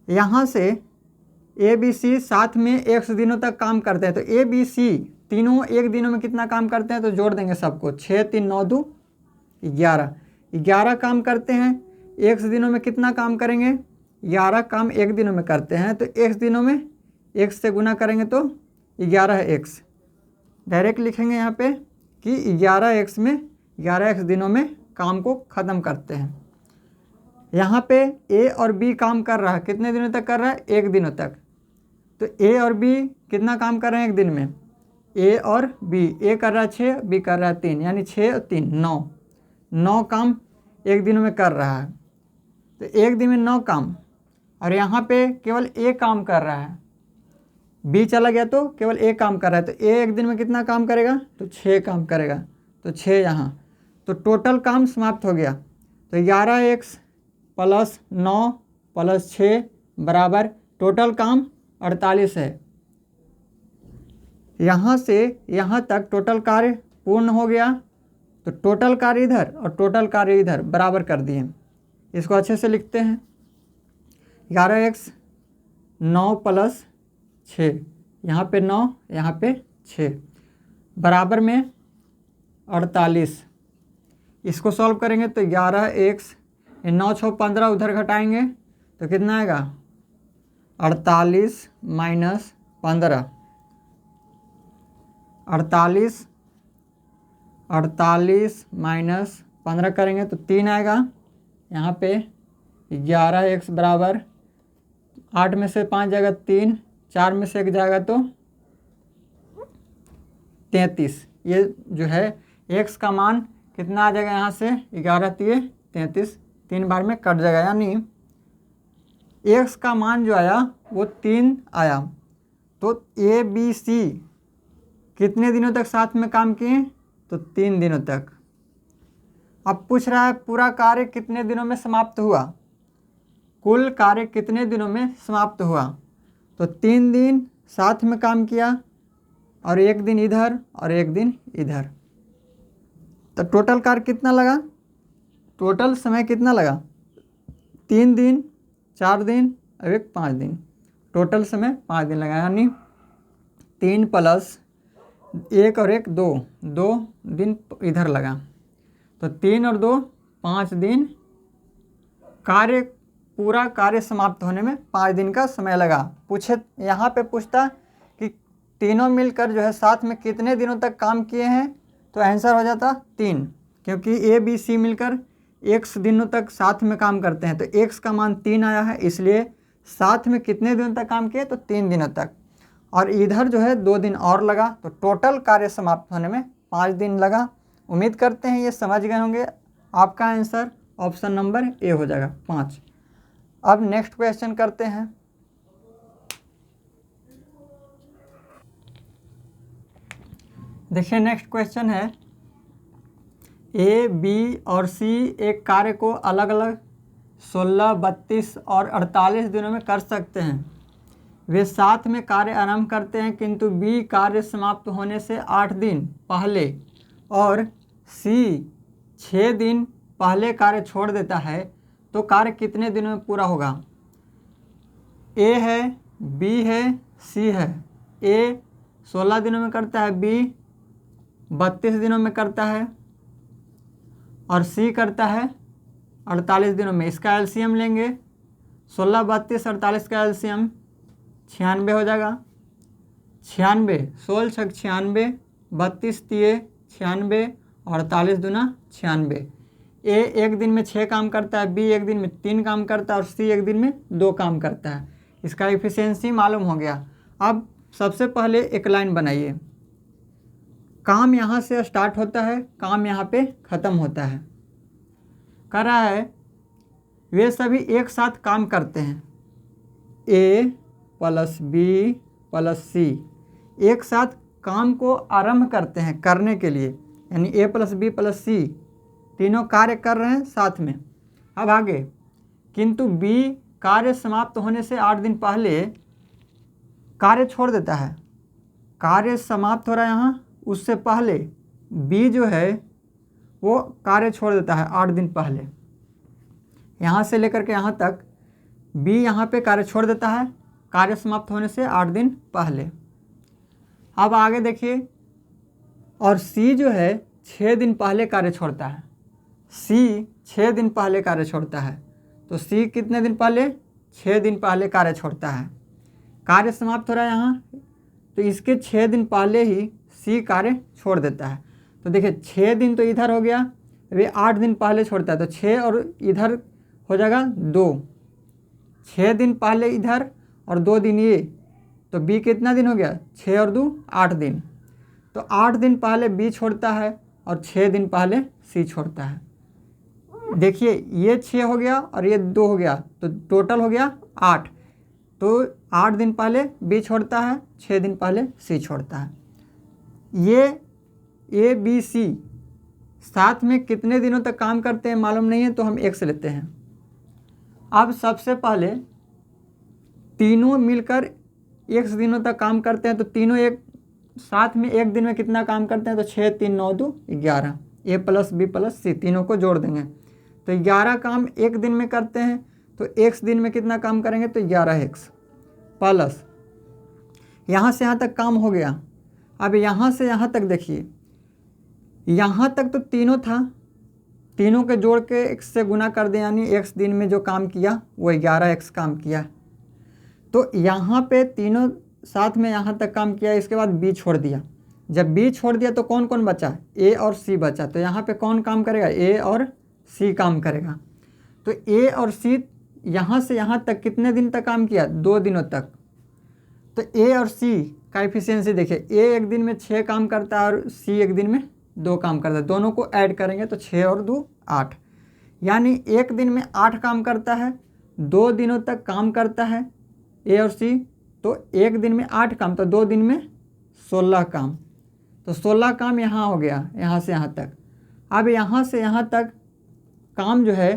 यहाँ से A B C साथ में x दिनों तक काम करते हैं, तो A B C तीनों एक दिनों में कितना काम करते हैं, तो जोड़ देंगे सबको। 6 3 9 2 11, 11 काम करते हैं। x दिनों में कितना काम करेंगे, 11 काम एक दिनों में करते हैं, तो x दिनों में x से गुना करेंगे तो 11x। डायरेक्ट लिखेंगे यहाँ पे कि 11x में 11x दिनों में काम को ख़त्म करते हैं। यहाँ पे A और B काम कर रहा है, कितने दिनों तक कर रहा है, एक दिनों तक। तो A और B कितना काम कर रहे हैं एक दिन में, A और B, A कर रहा है 6, B कर रहा है 3, यानी 6 और 3 9 काम एक दिन में कर रहा है। तो एक दिन में 9 काम, और यहाँ पे केवल A काम कर रहा है, B चला गया तो केवल A काम कर रहा है। तो A एक दिन में कितना काम करेगा, तो 6 काम करेगा, तो 6 यहाँ, तो टोटल काम समाप्त हो गया। तो 11x प्लस 9 प्लस 6 बराबर टोटल काम 48 है। यहाँ से यहाँ तक टोटल कार्य पूर्ण हो गया। तो टोटल कार्य इधर और टोटल कार्य इधर बराबर कर दिए। इसको अच्छे से लिखते हैं, 11x 9 प्लस 6, यहाँ पे 9 यहाँ पे 6 बराबर में 48। इसको सॉल्व करेंगे तो 11x 9 6 15 उधर घटाएंगे तो कितना आएगा, 48 माइनस 15, 48 माइनस 15 करेंगे तो 3 आएगा। यहाँ पे 11x बराबर 8 में से 5 जाएगा 3, 4 में से 1 जाएगा तो 33। ये जो है x का मान कितना आ जाएगा, यहाँ से 11 3 33, 3 बार में कट जाएगा, यानी x का मान जो आया वो 3 आया। तो A B C कितने दिनों तक साथ में काम किए, तो 3 दिनों तक। अब पूछ रहा है पूरा कार्य कितने दिनों में समाप्त हुआ, कुल कार्य कितने दिनों में समाप्त हुआ। तो 3 दिन साथ में काम किया और 1 दिन इधर और 1 दिन इधर। तो टोटल कार्य कितना लगा, टोटल समय कितना लगा, 3 दिन 4 दिन और 1 5 दिन, टोटल समय 5 दिन लगा, यानी 3 प्लस 1 और 1 2 दिन इधर लगा। तो 3 और 2 5 दिन, कार्य पूरा कार्य समाप्त होने में 5 दिन का समय लगा। पूछे यहाँ पे पूछता कि तीनों मिलकर जो है साथ में कितने दिनों तक काम किए हैं, तो आंसर हो जाता 3, क्योंकि A B C मिलकर x दिनों तक साथ में काम करते हैं। तो x का मान 3 आया है, इसलिए साथ में कितने दिनों तक काम किए, तो 3 दिनों तक। और इधर जो है 2 दिन और लगा, तो टोटल कार्य समाप्त होने में 5 दिन लगा। उम्मीद करते हैं ये समझ गए होंगे। आपका आंसर ऑप्शन नंबर ए हो जाएगा 5। अब नेक्स्ट क्वेश्चन करते हैं। देखिए नेक्स्ट क्वेश्चन है, ए बी और सी एक कार्य को अलग अलग 16 32 और 48 दिनों में कर सकते हैं। वे साथ में कार्य आरंभ करते हैं, किंतु बी कार्य समाप्त होने से 8 दिन पहले और सी 6 दिन पहले कार्य छोड़ देता है, तो कार्य कितने दिनों में पूरा होगा। ए है, बी है, सी है। ए 16 दिनों में करता है, बी 32 दिनों में करता है और सी करता है 48 दिनों में। इसका एलसीएम लेंगे, 16 32 48 का एलसीएम 96 हो जाएगा। 96, 16 छक 96, 32 तिये 96 और 48 दूना 96। ए एक दिन में 6 काम करता है, बी एक दिन में 3 काम करता है और सी एक दिन में 2 काम करता है। इसका एफिशिएंसी मालूम हो गया। अब सबसे पहले एक लाइन बनाइए, काम यहाँ से स्टार्ट होता है, काम यहाँ पे ख़त्म होता है। कह रहा है वे सभी एक साथ काम करते हैं, ए प्लस बी प्लस सी एक साथ काम को आरंभ करते हैं करने के लिए, यानी ए प्लस बी प्लस सी तीनों कार्य कर रहे हैं साथ में। अब आगे, किंतु बी कार्य समाप्त होने से 8 दिन पहले कार्य छोड़ देता है। कार्य समाप्त हो रहा है यहाँ, उससे पहले बी जो है वो कार्य छोड़ देता है 8 दिन पहले। यहाँ से लेकर के यहाँ तक बी यहाँ पे कार्य छोड़ देता है कार्य समाप्त होने से 8 दिन पहले। अब आगे देखिए, और सी जो है 6 दिन पहले कार्य छोड़ता है। सी 6 दिन पहले कार्य छोड़ता है, तो सी कितने दिन पहले? 6 दिन पहले कार्य छोड़ता है। कार्य समाप्त हो रहा है यहाँ, तो इसके 6 दिन पहले ही सी कार्य छोड़ देता है। तो देखिए 6 दिन तो इधर हो गया, वे 8 दिन पहले छोड़ता है, तो 6 और इधर हो जाएगा 2। 6 दिन पहले इधर और 2 दिन ये, तो बी कितना दिन हो गया? 6 और 2 8 दिन। तो 8 दिन पहले बी छोड़ता है और 6 दिन पहले सी छोड़ता है। देखिए ये 6 हो गया और ये 2 हो गया, तो टोटल हो गया 8। तो 8 दिन पहले बी छोड़ता है, 6 दिन पहले सी छोड़ता है। ये ए बी सी साथ में कितने दिनों तक काम करते हैं मालूम नहीं है, तो हम एक्स लेते हैं। अब सबसे पहले तीनों मिलकर एक्स दिनों तक काम करते हैं, तो तीनों एक साथ में एक दिन में कितना काम करते हैं? तो 6 3 9 2 11। ए प्लस बी प्लस सी तीनों को जोड़ देंगे तो 11 काम एक दिन में करते हैं, तो एक्स दिन में कितना काम करेंगे? तो 11 एक्स प्लस यहाँ से यहाँ तक काम हो गया। अब यहाँ से यहाँ तक देखिए, यहाँ तक तो तीनों था, तीनों के जोड़ के एक्स से गुना कर दें, यानी एक्स दिन में जो काम किया वो 11 एक्स काम किया। तो यहाँ पे तीनों साथ में यहाँ तक काम किया, इसके बाद बी छोड़ दिया। जब बी छोड़ दिया तो कौन कौन बचा? ए और सी बचा। तो यहाँ पे कौन काम करेगा? ए और सी काम करेगा। तो ए और सी यहाँ से यहाँ तक कितने दिन तक काम किया? 2 दिनों तक। तो ए और सी का एफिशिएंसी देखिए, ए एक दिन में 6 काम करता है और सी एक दिन में 2 काम करता है। दोनों को ऐड करेंगे तो 6 और 2 8, यानी एक दिन में 8 काम करता है, 2 दिनों तक काम करता है ए और सी। तो एक दिन में 8 काम, तो 2 दिन में 16 काम। तो 16 काम यहाँ हो गया, यहाँ से यहाँ तक। अब यहाँ से यहाँ तक काम जो है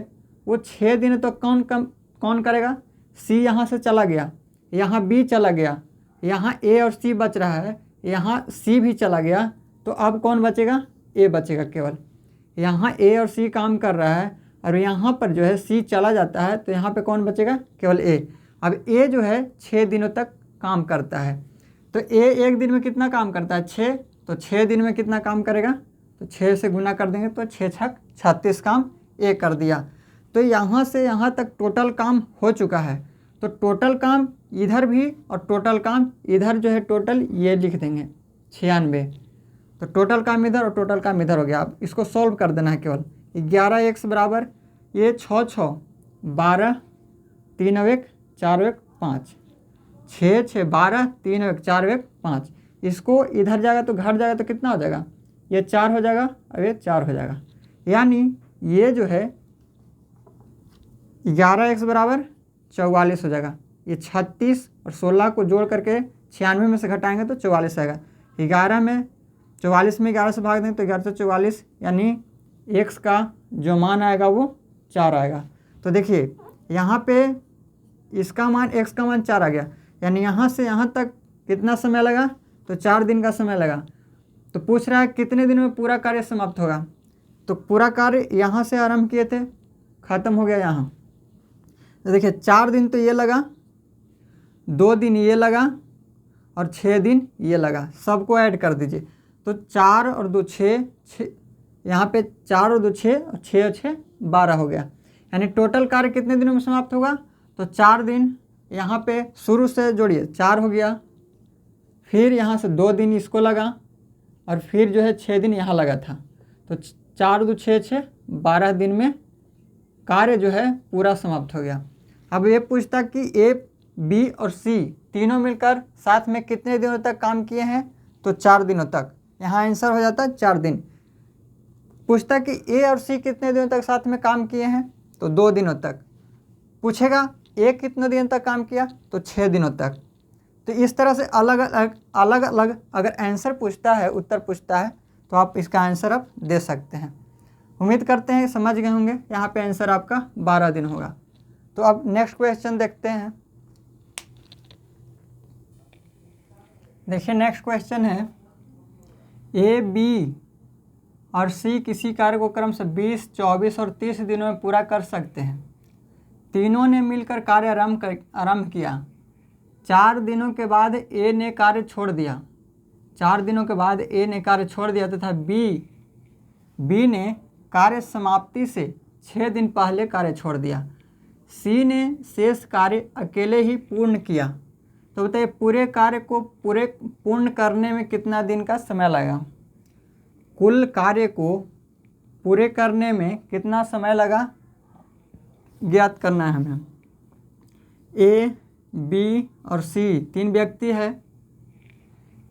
वो 6 दिन तो कौन करेगा? सी यहाँ से चला गया, यहाँ बी चला गया, यहाँ ए और सी बच रहा है, यहाँ सी भी चला गया, तो अब कौन बचेगा? ए बचेगा केवल। यहाँ ए और सी काम कर रहा है और यहाँ पर जो है सी चला जाता है, तो यहाँ पे कौन बचेगा? केवल ए। अब ए जो है 6 दिनों तक काम करता है, तो ए एक दिन में कितना काम करता है? 6। तो 6 दिन में कितना काम करेगा? तो 6 से गुना कर देंगे, तो 6 छक 36 काम ए कर दिया। तो यहाँ से यहाँ तक टोटल काम हो चुका है। तो टोटल काम इधर भी और टोटल काम इधर जो है, टोटल ये लिख देंगे 96। तो टोटल काम इधर और टोटल काम इधर हो गया। अब इसको सॉल्व कर देना है केवल। 11 एक्स बराबर ये 6 6 12 3 1 4 1 5, 6 6 12 3 1 4 1 5। इसको इधर जाएगा तो घर जाएगा तो कितना हो जाएगा? ये 4 हो जाएगा और ये 4 हो जाएगा, यानी ये जो है 11 एक्स बराबर 44 हो जाएगा। ये 36 और 16 को जोड़ करके 96 में से घटाएंगे तो 44 आएगा। 11 में 44 में 11 से भाग दें तो 11 से 44, यानी एक्स का जो मान आएगा वो 4 आएगा। तो देखिए यहाँ पे इसका मान, एक्स का मान 4 आ गया, यानी यहाँ से यहाँ तक कितना समय लगा? तो 4 दिन का समय लगा। तो पूछ रहा है कितने दिन में पूरा कार्य समाप्त होगा? तो पूरा कार्य यहाँ से आरंभ किए थे, ख़त्म हो गया यहाँ। तो देखिए 4 दिन तो ये लगा, 2 दिन ये लगा और 6 दिन ये लगा। सबको ऐड कर दीजिए, तो 4 और 2 6, यहाँ पे 4 और 2 6 और 6 और 6 12 हो गया। यानी टोटल कार्य कितने दिनों में समाप्त होगा? तो 4 दिन यहाँ पे शुरू से जोड़िए, 4 हो गया, फिर यहाँ से 2 दिन इसको लगा और फिर जो है 6 दिन यहाँ लगा था। तो 4 2 6 6 12 दिन में कार्य जो है पूरा समाप्त हो गया। अब ये पूछता कि ए बी और सी तीनों मिलकर साथ में कितने दिनों तक काम किए हैं? तो 4 दिनों तक, यहाँ आंसर हो जाता है 4 दिन। पूछता कि ए और सी कितने दिनों तक साथ में काम किए हैं, तो 2 दिनों तक। पूछेगा ए कितने दिन तक काम किया, तो 6 दिनों तक। तो इस तरह से अलग अलग अगर आंसर पूछता है, उत्तर पूछता है, तो आप इसका आंसर आप दे सकते हैं। उम्मीद करते हैं समझ गए होंगे। यहाँ पे आंसर आपका 12 दिन होगा। तो अब नेक्स्ट क्वेश्चन देखते हैं। देखिए नेक्स्ट क्वेश्चन है, ए, बी और सी किसी कार्य को क्रम से 20, 24 और 30 दिनों में पूरा कर सकते हैं। तीनों ने मिलकर कार्य आरंभ किया। 4 दिनों के बाद ए ने कार्य छोड़ दिया। 4 दिनों के बाद ए ने कार्य छोड़ दिया तथा बी ने कार्य समाप्ति से 6 दिन पहले कार्य छोड़ दिया। सी ने शेष कार्य अकेले ही पूर्ण किया। तो बताइए पूरे कार्य को पूर्ण करने में कितना दिन का समय लगा। कुल कार्य को पूरे करने में कितना समय लगा ज्ञात करना है हमें। ए, बी और सी 3 व्यक्ति है।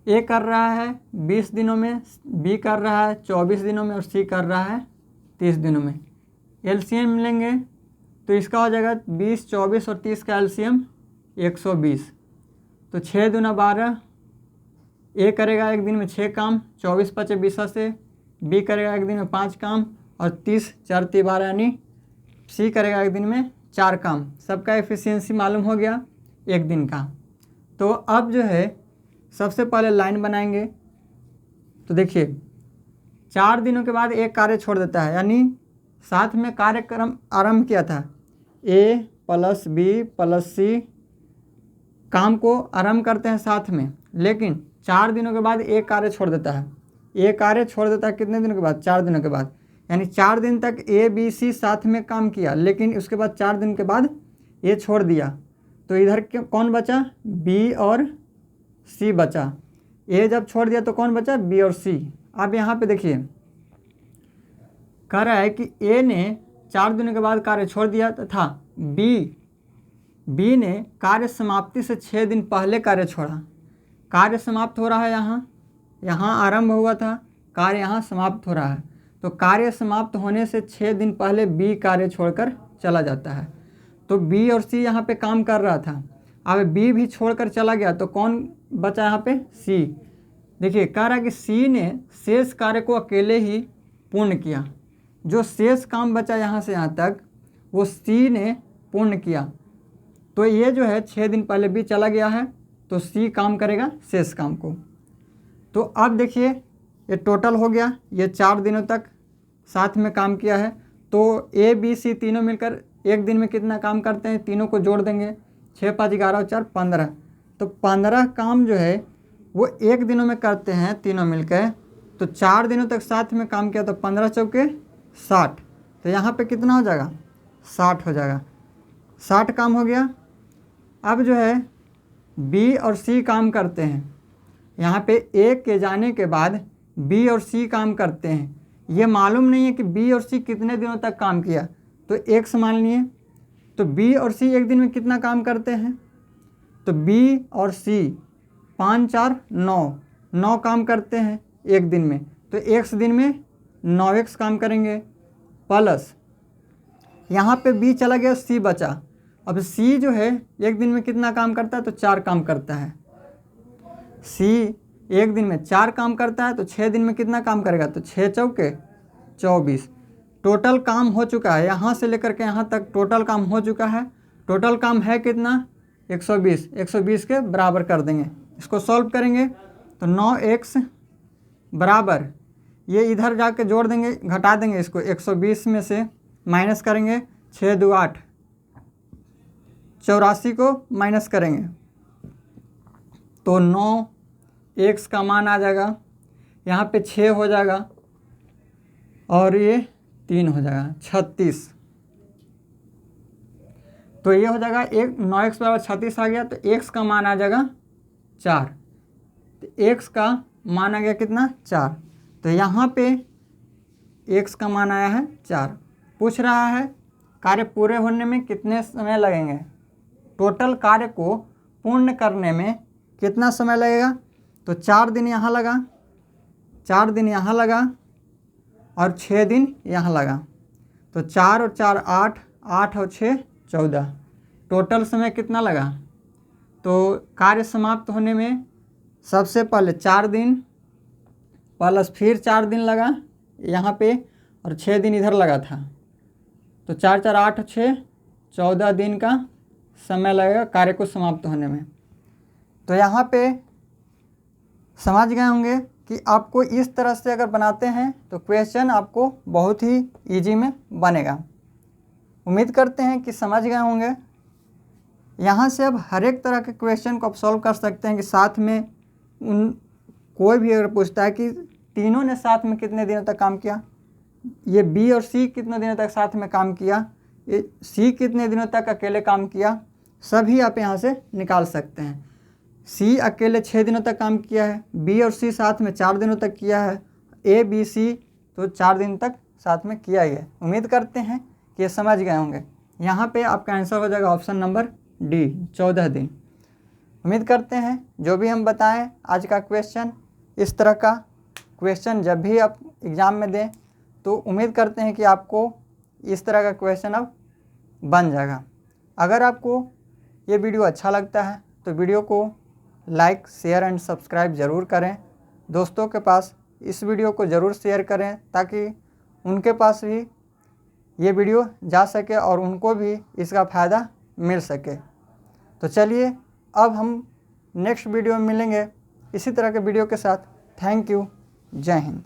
ए कर रहा है 20 दिनों में, बी कर रहा है 24 दिनों में और सी कर रहा है 30 दिनों में। एलसीएम लेंगे तो इसका हो जाएगा 20, 24 और 30 का एलसीएम 120। तो 6 दूना 12। ए करेगा एक दिन में 6 काम, 24 5 20 से। बी करेगा एक दिन में 5 काम और 30 4 12 यानी सी करेगा एक दिन में 4 काम। सबका एफिशिएंसी मालूम हो गया एक दिन का। तो अब जो है सबसे पहले लाइन बनाएंगे। तो देखिए 4 दिनों के बाद एक कार्य छोड़ देता है, यानी साथ में कार्यक्रम आरंभ किया था। ए प्लस बी प्लस सी काम को आरंभ करते हैं साथ में, लेकिन 4 दिनों के बाद एक कार्य छोड़ देता है। एक कार्य छोड़ देता है कितने दिनों के बाद, 4 दिनों के बाद। यानी 4 दिन तक ए बी सी साथ में काम किया, लेकिन उसके बाद 4 दिन के बाद ए छोड़ दिया। तो इधर कौन बचा, बी और सी बचा। ए जब छोड़ दिया तो कौन बचा, बी और सी। अब यहाँ पे देखिए कह रहा है कि ए ने 4 दिनों के बाद कार्य छोड़ दिया तथा बी ने कार्य समाप्ति से 6 दिन पहले कार्य छोड़ा। कार्य समाप्त हो रहा है यहाँ आरंभ हुआ था, कार्य यहाँ समाप्त हो रहा है। तो कार्य समाप्त होने से 6 दिन पहले बी कार्य छोड़कर चला जाता है। तो बी और सी यहाँ पे काम कर रहा था, अब बी भी छोड़कर चला गया तो कौन बचा यहाँ पे, सी। देखिए कह रहा है कि सी ने शेष कार्य को अकेले ही पूर्ण किया। जो शेष काम बचा यहाँ से यहाँ तक वो सी ने पूर्ण किया। तो ये जो है 6 दिन पहले बी चला गया है, तो सी काम करेगा शेष काम को। तो अब देखिए ये टोटल हो गया, ये 4 दिनों तक साथ में काम किया है। तो ए बी सी तीनों मिलकर एक दिन में कितना काम करते हैं, तीनों को जोड़ देंगे, 6 5 11 और 4 15। तो 15 काम जो है वो एक दिनों में करते हैं तीनों मिलकर। तो 4 दिनों तक साथ में काम किया तो 15 चौके 60। तो यहाँ पे कितना हो जाएगा, 60 हो जाएगा। 60 काम हो गया। अब जो है बी और सी काम करते हैं। यहाँ पे ए के जाने के बाद बी और सी काम करते हैं। ये मालूम नहीं है कि बी और सी कितने दिनों तक काम किया, तो एक समान लिए। तो बी और सी एक दिन में कितना काम करते हैं, तो बी और सी 5 4 9 काम करते हैं एक दिन में। तो एक दिन में 9x काम करेंगे, प्लस यहाँ पे बी चला गया, सी बचा। अब सी जो है एक दिन में कितना काम करता है, तो 4 काम करता है। सी एक दिन में 4 काम करता है, तो 6 दिन में कितना काम करेगा, तो 6 चौके 24। टोटल काम हो चुका है, यहाँ से लेकर के यहाँ तक टोटल काम हो चुका है। टोटल काम है कितना, 120। 120 के बराबर कर देंगे। इसको सॉल्व करेंगे तो 9x बराबर, ये इधर जाके जोड़ देंगे, घटा देंगे इसको, 120 में से माइनस करेंगे, 6 2 8, 84 को माइनस करेंगे तो 9x का मान आ जाएगा। यहाँ पे 6 हो जाएगा और ये 3 हो जाएगा, 36। तो ये हो जाएगा 9x बराबर 36 आ गया। तो x का मान आ जाएगा 4। तो x का मान आ गया कितना, 4। तो यहाँ पे x का मान आया है 4। पूछ रहा है कार्य पूरे होने में कितने समय लगेंगे, टोटल कार्य को पूर्ण करने में कितना समय लगेगा। तो 4 दिन यहाँ लगा, 4 दिन यहाँ लगा और 6 दिन यहाँ लगा, तो 4 और 4 8, 8 और 6 14, टोटल समय कितना लगा। तो कार्य समाप्त होने में सबसे पहले 4 दिन प्लस फिर 4 दिन लगा यहाँ पे और 6 दिन इधर लगा था, तो 4 4 8 6 14 दिन का समय लगेगा कार्य को समाप्त होने में। तो यहाँ पे समझ गए होंगे कि आपको इस तरह से अगर बनाते हैं तो क्वेश्चन आपको बहुत ही इजी में बनेगा। उम्मीद करते हैं कि समझ गए होंगे। यहाँ से अब हर एक तरह के क्वेश्चन को आप सॉल्व कर सकते हैं कि साथ में उन कोई भी अगर पूछता है कि तीनों ने साथ में कितने दिनों तक काम किया, ये बी और सी कितने दिनों तक साथ में काम किया, ये सी कितने दिनों तक अकेले काम किया, सभी आप यहाँ से निकाल सकते हैं। सी अकेले 6 दिनों तक काम किया है, बी और सी साथ में 4 दिनों तक किया है, ए बी सी तो 4 दिन तक साथ में किया ही है। उम्मीद करते हैं कि ये समझ गए होंगे। यहाँ पे आपका आंसर हो जाएगा ऑप्शन नंबर डी, 14 दिन। उम्मीद करते हैं जो भी हम बताएं आज का क्वेश्चन, इस तरह का क्वेश्चन जब भी आप एग्ज़ाम में दें तो उम्मीद करते हैं कि आपको इस तरह का क्वेश्चन अब बन जाएगा। अगर आपको ये वीडियो अच्छा लगता है तो वीडियो को लाइक शेयर एंड सब्सक्राइब ज़रूर करें। दोस्तों के पास इस वीडियो को ज़रूर शेयर करें ताकि उनके पास भी ये वीडियो जा सके और उनको भी इसका फ़ायदा मिल सके। तो चलिए अब हम नेक्स्ट वीडियो में मिलेंगे इसी तरह के वीडियो के साथ। Thank you. जय हिंद।